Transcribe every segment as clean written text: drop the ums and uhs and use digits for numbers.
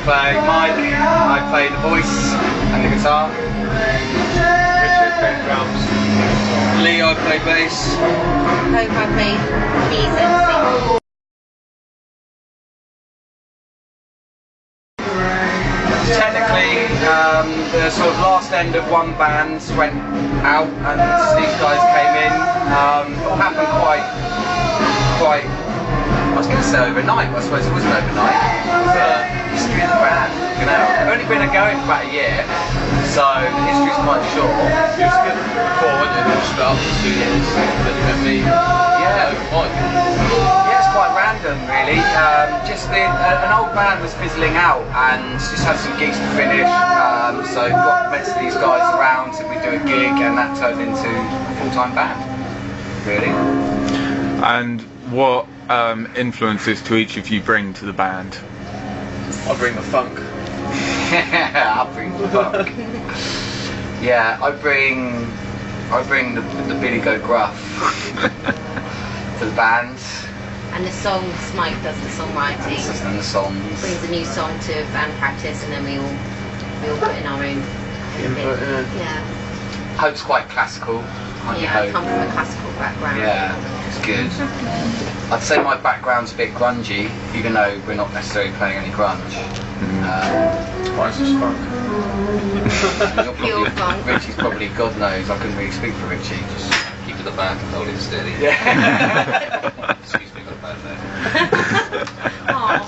play Mike, I play the voice and the guitar. Richard played drums. Lee, I play bass. Hope I played keys and sing. Technically, the sort of last end of one band went out and these guys came in. It all happened quite, I was going to say overnight, but I suppose it wasn't overnight. It was the history of the band. You know, we've only been going for about a year, so the history's quite short. You was together before, weren't you? Just about 2 years. Then you met me. Yeah. Mike. Yeah, it's quite random really. Just an old band was fizzling out and just had some gigs to finish. So got met these guys around and we do a gig and that turned into a full-time band, really. And what influences do each of you bring to the band? I bring the funk. I bring the funk. Yeah, I bring the Billy Go Gruff to the band. And the songs, Mike does the songwriting. And the songs. Brings a new song to band practice and then we all put in our own Input, yeah. Hope's quite classical. Yeah, I come from a classical background. Yeah, it's good. I'd say my background's a bit grungy, even though we're not necessarily playing any grunge. Mine's just funk. Pure funk. Richie's probably, God knows, I couldn't really speak for Richie. Just Keep it back and hold it steady. yeah. Excuse me, got a bad name. Oh,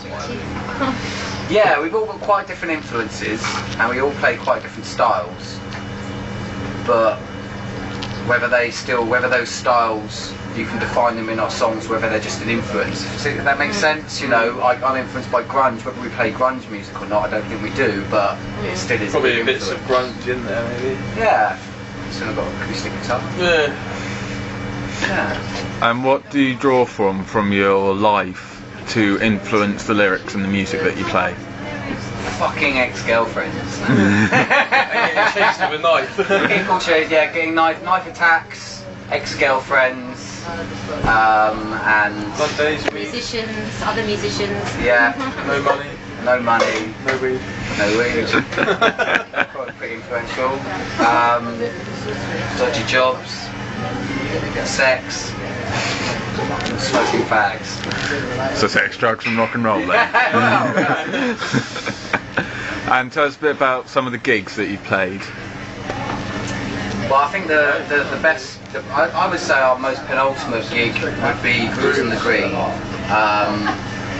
Yeah, we've all got quite different influences, and we all play quite different styles. But whether those styles, you can define them in our songs, whether they're just an influence. See, if that makes sense, you know, I'm influenced by grunge, whether we play grunge music or not, I don't think we do, but it still is. Probably a bits of grunge in there, maybe. Yeah. So I've got an acoustic guitar. Yeah. Yeah. And what do you draw from your life to influence the lyrics and the music that you play? Fucking ex-girlfriends. Chased with a knife. People chase, yeah, getting knife attacks, ex-girlfriends, and Mondays, musicians, other musicians. yeah, no money, no money, no weed. no weed. Quite pretty influential. Dodgy jobs, sex, smoking fags. So sex, drugs and rock and roll then. Well, And tell us a bit about some of the gigs that you played. well, I think the best, I would say our most penultimate gig would be Cruising the Green.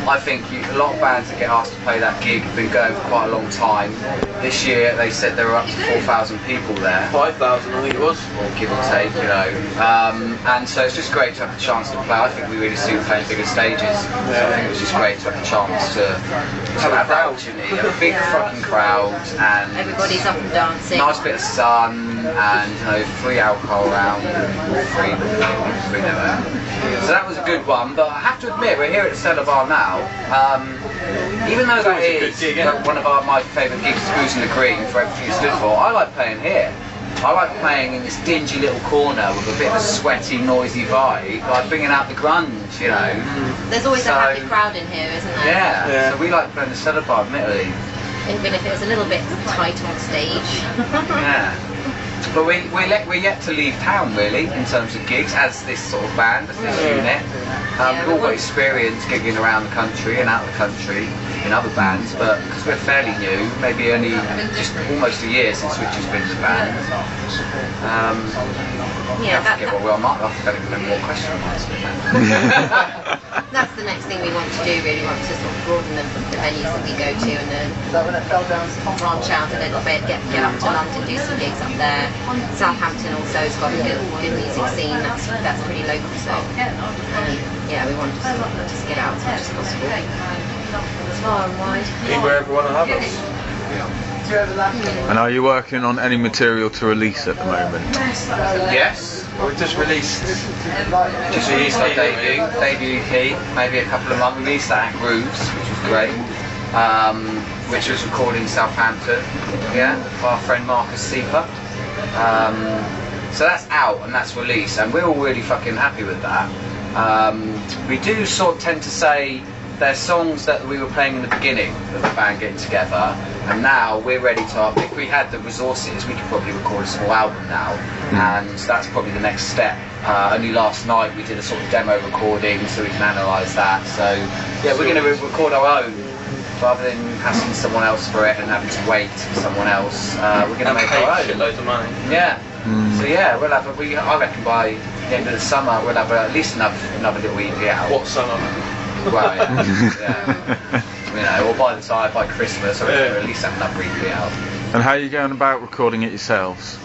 I think a lot of bands that get asked to play that gig have been going for quite a long time. This year they said there were up to 4,000 people there. 5,000, I think it was. Or give or take, you know. And so it's just great to have the chance to play. I think we really suit playing bigger stages. So I think it was just great to have the chance to have that opportunity. Have a big fucking crowd and Everybody's up and dancing. nice bit of sun and, you know, free alcohol around. Free never. So that was a good one, but I have to admit we're here at the Cellar Bar now. Even though that is one of my favourite gigs, Cruising the Green, for everything it stood for, I like playing here. I like playing in this dingy little corner with a bit of a sweaty, noisy vibe, like bringing out the grunge, you know. There's always a happy crowd in here, isn't there? Yeah, so we like playing the Cellar Bar, admittedly. Even if it was a little bit tight on stage. Yeah. But we're yet to leave town really in terms of gigs as this sort of band, as this unit. We've all got experience gigging around the country and out of the country in other bands, but because we're fairly new, maybe only just almost a year since Richard's been in the band. Yeah, I forget what we are. I don't even know what question I'm answering. that's the next thing we want to do, really want to sort of broaden the venues that we go to and then branch out a little bit, get up to London, do some gigs up there. Southampton also has got a good music scene, that's pretty local, so yeah, we want to sort of just get out as much as possible. Far and wide. Anywhere everyone will have us. And are you working on any material to release at the moment? Yes. We just released Our debut EP, maybe a couple of months. We released that at Grooves, which was great. Which was recorded in Southampton, yeah, by our friend Marcus Seeper. So that's out and that's released, and we're all really fucking happy with that. We do sort of tend to say there's songs that we were playing in the beginning of the band getting together, and now we're ready to. If we had the resources, we could probably record a small album now, and that's probably the next step. Only last night we did a sort of demo recording, so we can analyse that. So yeah, we're going to record our own. Rather than asking someone else for it and having to wait for someone else, we're going to make our own. Loads of money. Yeah. So yeah, we'll have. I reckon by the end of the summer we'll have at least another little EP out. What summer? Well, yeah. Or by Christmas, I reckon we'll at least have another EP out. And how are you going about recording it yourselves?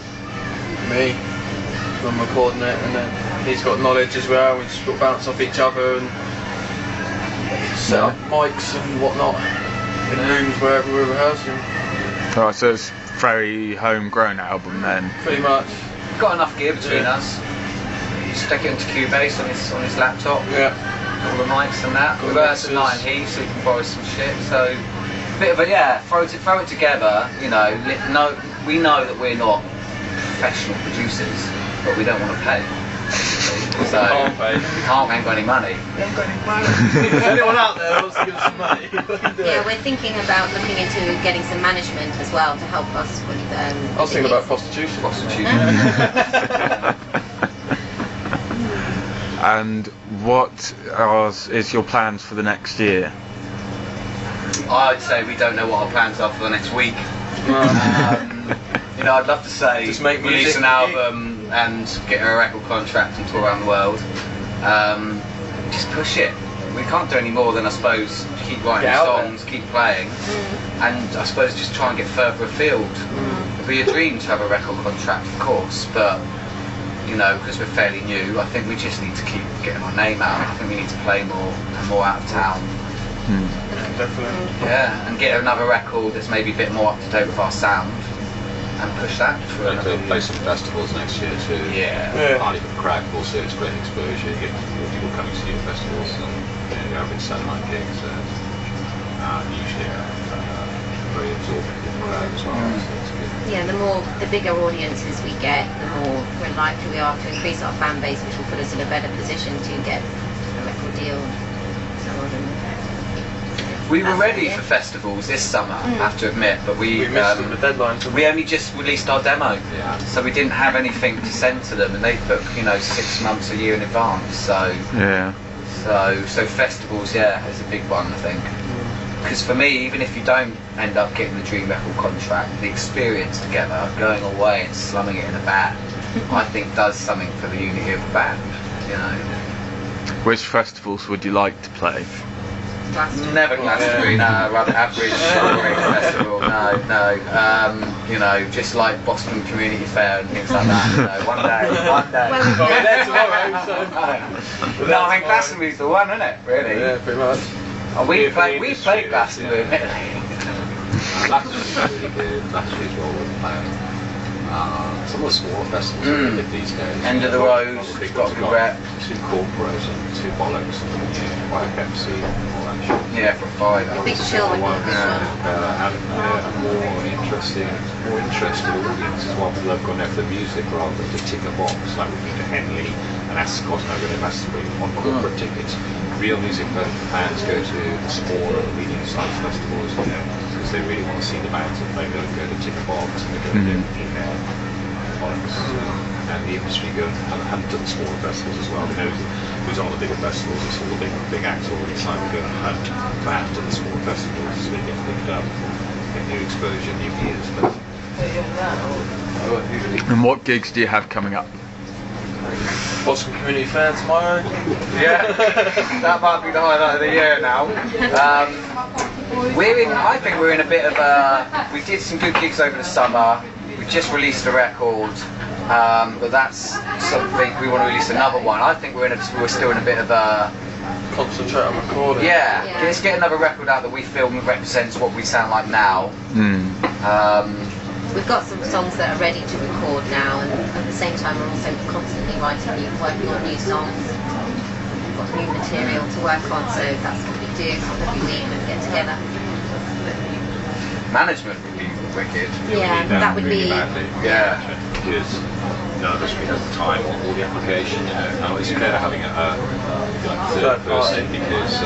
Me. I'm recording it, and then he's got knowledge as well. We just bounce off each other and set up mics and whatnot in rooms wherever we're rehearsing. Alright, so it's a very homegrown album then. Pretty much. We've got enough gear between us. You stick it into Cubase on his laptop. Yeah. All the mics and that. We've got some night and heat, so we can borrow some shit. So, bit of a throw it together. We know that we're not professional producers, but we don't want to pay. So Can't pay. We ain't got any money. If anyone out there wants to give us some money, yeah, we're thinking about looking into getting some management as well to help us with. I was thinking about prostitution. And what is your plans for the next year? I'd say we don't know what our plans are for the next week. I'd love to say just make release music. an album and get a record contract and tour around the world. Just push it. We can't do any more than, I suppose, keep writing songs, keep playing, and I suppose just try and get further afield. It'd be a dream to have a record contract, of course, but because we're fairly new, I think we just need to keep getting our name out. I think we need to play more and more out of town. Definitely. Yeah, and get another record that's maybe a bit more up to date with our sound, and push that for We're going to play some festivals next year too. Yeah. Partly for the crack, but also it's great exposure. You get people coming to your festivals, and you have been selling like gigs. Usually very absorbing in the crowd as well. So it's good. Yeah, the bigger audiences we get, the more we're likely we are to increase our fan base, which will put us in a better position to get a record deal. So we were ready for festivals this summer, I have to admit, but we missed the deadline. we only just released our demo, Yeah. so we didn't have anything to send to them, and they book 6 months, a year in advance. So Yeah. so festivals, is a big one, I think. Because for me, even if you don't end up getting the dream record contract, the experience together, going away and slumming it in a band, I think does something for the unity of the band. Which festivals would you like to play? Never Glastonbury, no, rather average festival, no. Just like Boston Community Fair and things like that. One day. Well, We're there tomorrow, so. No, I mean Glastonbury's the one, isn't it? Really? Yeah, pretty much. Oh, we played Glastonbury, admittedly. Glastonbury's really good. Glastonbury's well worth playing. Some of the smaller festivals are really good these days. End of the Road, it's got a good rep. Two corporates and two bollocks and White Pepsi and all that shit. Yeah, for 5 hours. Big chill would be a good one. And a more interested audience as well. People have gone there for the music rather than to tick a box like we did to Henley and Ascot and over there Glastonbury on corporate tickets. Real music fans go to the smaller, medium-sized festivals, because they really want to see the bands that they don't go to tick a box and they go to in their bollocks. And the industry go and hunt at the smaller festivals as well. They know who's on the bigger festivals, it's all the big acts already signed. We go and hunt bands at the smaller festivals so they get picked up, get new exposure, new ears. And what gigs do you have coming up? Boston Community Fair tomorrow. Yeah, that might be the highlight of the year now. I think we're in a bit of a. We did some good gigs over the summer. We just released a record, but that's something we want to release another one. I think we're still in a bit of a. Concentrate on recording. Yeah, let's get another record out that we feel represents what we sound like now. We've got some songs that are ready to record now, and at the same time we're also constantly working on new songs. We've got new material to work on, so that's what we do every week when we get together. Management would be wicked. Yeah, that would be. Yeah. Because none of us really has the time or all the application, Now it's better having a third person because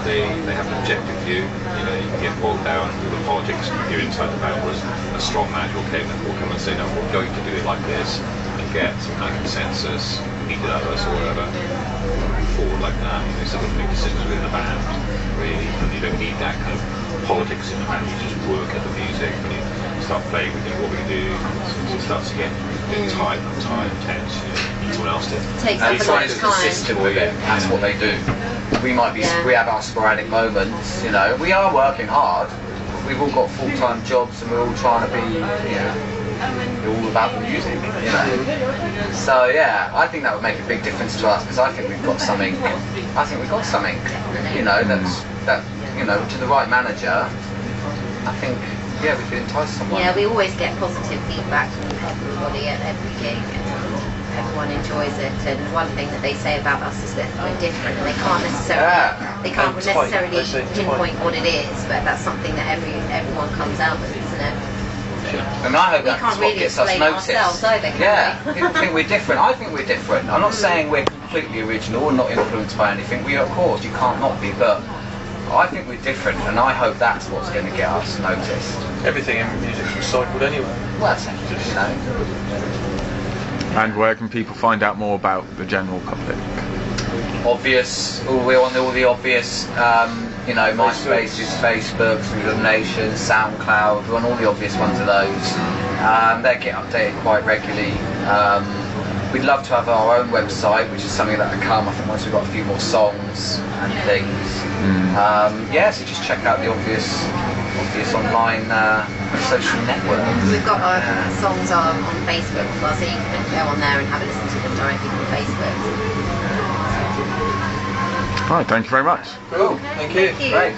they have an objective view. You know, you can get bogged down with the politics here inside the band, whereas a strong manager will come and say, no, we're going to do it like this, and get some kind of consensus, meet with others or whatever, move forward like that. You know, so they make decisions within the band, really, and you don't need that kind of politics in the band. You just work at the music, and you start playing, we do what we do, so it starts to get tight, tense, you know, need someone else to. Takes And up a try lot to of be time. consistent with it. That's what they do. We might be, Yeah. we have our sporadic moments, you know. We are working hard. We've all got full-time jobs, and we're all trying to be, you know, we're all about the music, you know. So yeah, I think that would make a big difference to us, because I think we've got something. I think we've got something, you know, that you know, to the right manager. I think, yeah, we could entice someone. Yeah, we always get positive feedback from everybody at every gig. Everyone enjoys it, and one thing that they say about us is that we're different, and they can't And tight. necessarily They say tight. pinpoint what it is, but that's something that everyone comes out with, isn't it? And I hope We that's can't what really gets us explain it noticed. ourselves either, can Yeah, we? people think we're different. I think we're different. I'm not saying we're completely original or not influenced by anything. We, of course, you can't not be, but I think we're different, and I hope that's what's going to get us noticed. Everything in music's recycled anyway. Well, you know. And where can people find out more about the general public? Obvious, we're on all the obvious, you know, MySpaces, Facebooks, Rhythm Nation, SoundCloud, we're on all the obvious ones of those. They get updated quite regularly. We'd love to have our own website, which is something that will come, I think, once we've got a few more songs and things. Yeah, so just check out the obvious online social networks. We've got our songs on Facebook as well, so you can go on there and have a listen to them directly from Facebook. Right, thank you very much. Cool. Thank you. Thank you. Great.